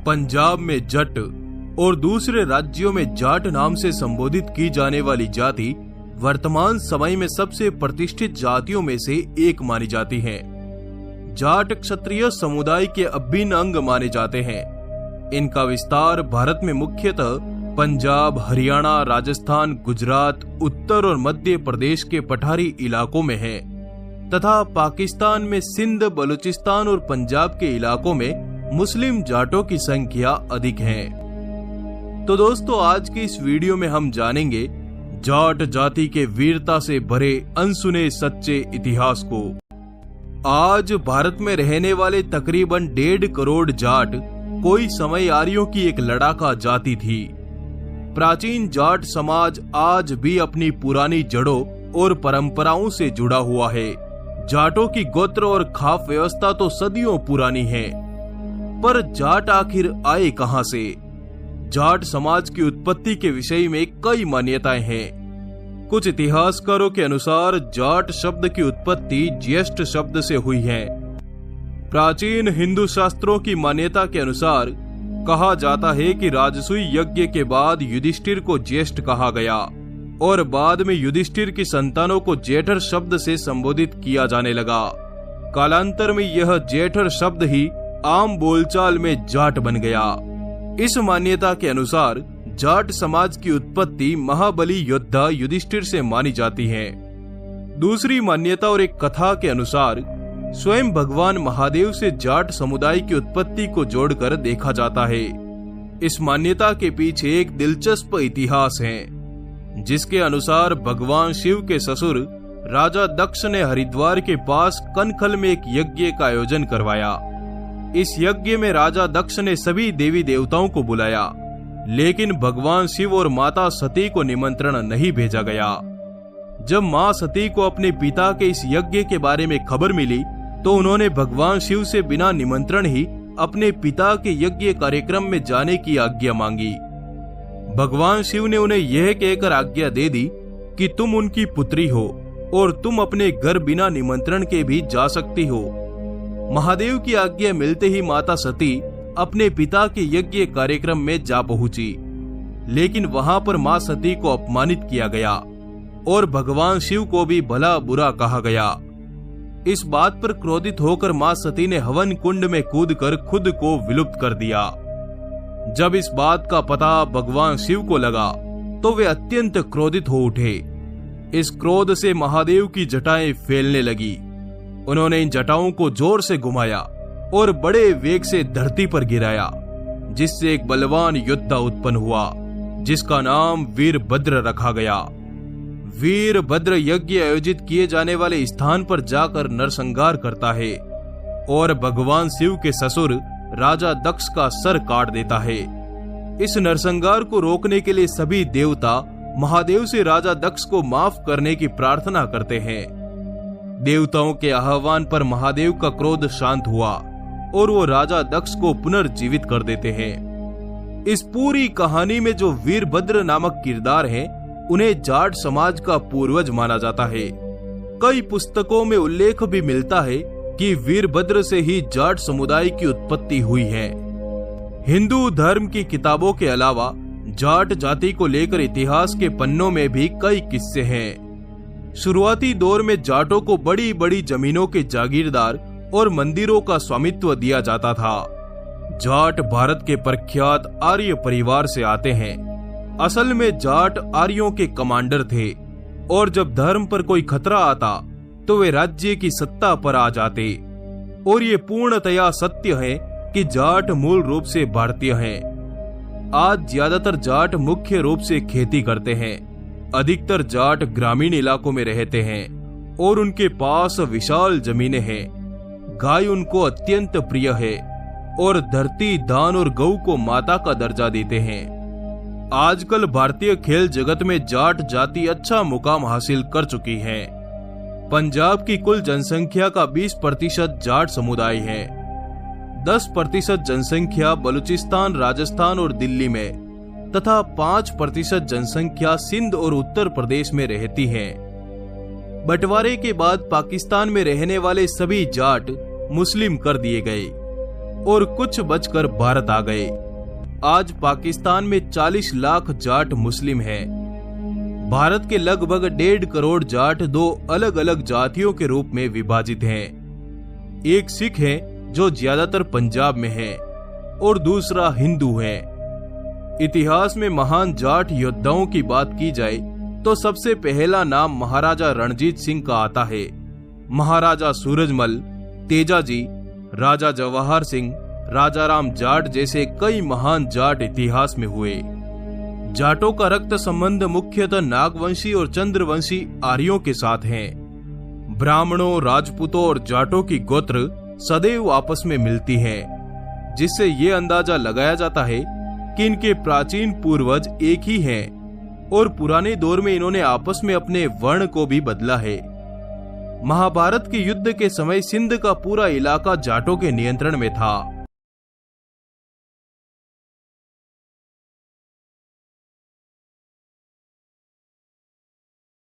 पंजाब में जट और दूसरे राज्यों में जाट नाम से संबोधित की जाने वाली जाति वर्तमान समय में सबसे प्रतिष्ठित जातियों में से एक मानी जाती है। जाट क्षत्रिय समुदाय के अभिन्न अंग माने जाते हैं। इनका विस्तार भारत में मुख्यतः पंजाब, हरियाणा, राजस्थान, गुजरात, उत्तर और मध्य प्रदेश के पठारी इलाकों में है तथा पाकिस्तान में सिंध, बलूचिस्तान और पंजाब के इलाकों में मुस्लिम जाटों की संख्या अधिक है। तो दोस्तों, आज की इस वीडियो में हम जानेंगे जाट जाति के वीरता से भरे अनसुने सच्चे इतिहास को। आज भारत में रहने वाले तकरीबन 1.5 करोड़ जाट कोई समय आर्यों की एक लड़ाका जाति थी। प्राचीन जाट समाज आज भी अपनी पुरानी जड़ों और परंपराओं से जुड़ा हुआ है। जाटों की गोत्र और खाप व्यवस्था तो सदियों पुरानी है, पर जाट आखिर आए कहां से? जाट समाज की उत्पत्ति के विषय में कई मान्यताएं हैं। कुछ इतिहासकारों के अनुसार जाट शब्द की उत्पत्ति ज्येष्ठ शब्द से हुई है। प्राचीन हिंदू शास्त्रों की मान्यता के अनुसार कहा जाता है कि राजसूय यज्ञ के बाद युधिष्ठिर को ज्येष्ठ कहा गया और बाद में युधिष्ठिर की संतानों को जेठर शब्द से संबोधित किया जाने लगा। कालांतर में यह जेठर शब्द ही आम बोलचाल में जाट बन गया। इस मान्यता के अनुसार जाट समाज की उत्पत्ति महाबली योद्धा युधिष्ठिर से मानी जाती है। दूसरी मान्यता और एक कथा के अनुसार स्वयं भगवान महादेव से जाट समुदाय की उत्पत्ति को जोड़कर देखा जाता है। इस मान्यता के पीछे एक दिलचस्प इतिहास है, जिसके अनुसार भगवान शिव के ससुर राजा दक्ष ने हरिद्वार के पास कनखल में एक यज्ञ का आयोजन करवाया। इस यज्ञ में राजा दक्ष ने सभी देवी देवताओं को बुलाया, लेकिन भगवान शिव और माता सती को निमंत्रण नहीं भेजा गया। जब मां सती को अपने पिता के इस यज्ञ के बारे में खबर मिली तो उन्होंने भगवान शिव से बिना निमंत्रण ही अपने पिता के यज्ञ कार्यक्रम में जाने की आज्ञा मांगी। भगवान शिव ने उन्हें यह कहकर आज्ञा दे दी कि तुम उनकी पुत्री हो और तुम अपने घर बिना निमंत्रण के भी जा सकती हो। महादेव की आज्ञा मिलते ही माता सती अपने पिता के यज्ञ कार्यक्रम में जा पहुंची, लेकिन वहां पर मां सती को अपमानित किया गया और भगवान शिव को भी भला बुरा कहा गया। इस बात पर क्रोधित होकर मां सती ने हवन कुंड में कूदकर खुद को विलुप्त कर दिया। जब इस बात का पता भगवान शिव को लगा तो वे अत्यंत क्रोधित हो उठे। इस क्रोध से महादेव की जटाएं फैलने लगी। उन्होंने इन जटाओं को जोर से घुमाया और बड़े वेग से धरती पर गिराया, जिससे एक बलवान योद्धा उत्पन्न हुआ, जिसका नाम वीरभद्र रखा गया। वीरभद्र यज्ञ आयोजित किए जाने वाले स्थान पर जाकर नरसंहार करता है और भगवान शिव के ससुर राजा दक्ष का सर काट देता है। इस नरसंहार को रोकने के लिए सभी देवता महादेव से राजा दक्ष को माफ करने की प्रार्थना करते हैं। देवताओं के आह्वान पर महादेव का क्रोध शांत हुआ और वो राजा दक्ष को पुनर्जीवित कर देते हैं। इस पूरी कहानी में जो वीरभद्र नामक किरदार है, उन्हें जाट समाज का पूर्वज माना जाता है। कई पुस्तकों में उल्लेख भी मिलता है कि वीरभद्र से ही जाट समुदाय की उत्पत्ति हुई है। हिंदू धर्म की किताबों के अलावा जाट जाति को लेकर इतिहास के पन्नों में भी कई किस्से हैं। शुरुआती दौर में जाटों को बड़ी बड़ी जमीनों के जागीरदार और मंदिरों का स्वामित्व दिया जाता था। जाट भारत के प्रख्यात आर्य परिवार से आते हैं। असल में जाट आर्यों के कमांडर थे और जब धर्म पर कोई खतरा आता तो वे राज्य की सत्ता पर आ जाते। और ये पूर्णतया सत्य है कि जाट मूल रूप से भारतीय हैं। आज ज्यादातर जाट मुख्य रूप से खेती करते हैं। अधिकतर जाट ग्रामीण इलाकों में रहते हैं और उनके पास विशाल जमीनें हैं। गाय उनको अत्यंत प्रिय है और धरती, दान और गौ को माता का दर्जा देते हैं। आजकल भारतीय खेल जगत में जाट जाति अच्छा मुकाम हासिल कर चुकी है। पंजाब की कुल जनसंख्या का 20% जाट समुदाय है। 10% जनसंख्या बलूचिस्तान, राजस्थान और दिल्ली में तथा 5% जनसंख्या सिंध और उत्तर प्रदेश में रहती है। बंटवारे के बाद पाकिस्तान में रहने वाले सभी जाट मुस्लिम कर दिए गए और कुछ बचकर भारत आ गए। आज पाकिस्तान में 40 लाख जाट मुस्लिम हैं। भारत के लगभग 1.5 करोड़ जाट 2 अलग अलग जातियों के रूप में विभाजित हैं। एक सिख है जो ज्यादातर पंजाब में है और दूसरा हिंदू है। इतिहास में महान जाट योद्धाओं की बात की जाए तो सबसे पहला नाम महाराजा रणजीत सिंह का आता है। महाराजा सूरजमल, तेजाजी, राजा जवाहर सिंह, राजा राम जाट जैसे कई महान जाट इतिहास में हुए। जाटों का रक्त संबंध मुख्यतः नागवंशी और चंद्रवंशी आर्यों के साथ है। ब्राह्मणों, राजपूतों और जाटों की गोत्र सदैव आपस में मिलती है, जिससे ये अंदाजा लगाया जाता है कि इनके प्राचीन पूर्वज एक ही हैं और पुराने दौर में इन्होंने आपस में अपने वर्ण को भी बदला है। महाभारत के युद्ध के समय सिंध का पूरा इलाका जाटों के नियंत्रण में था।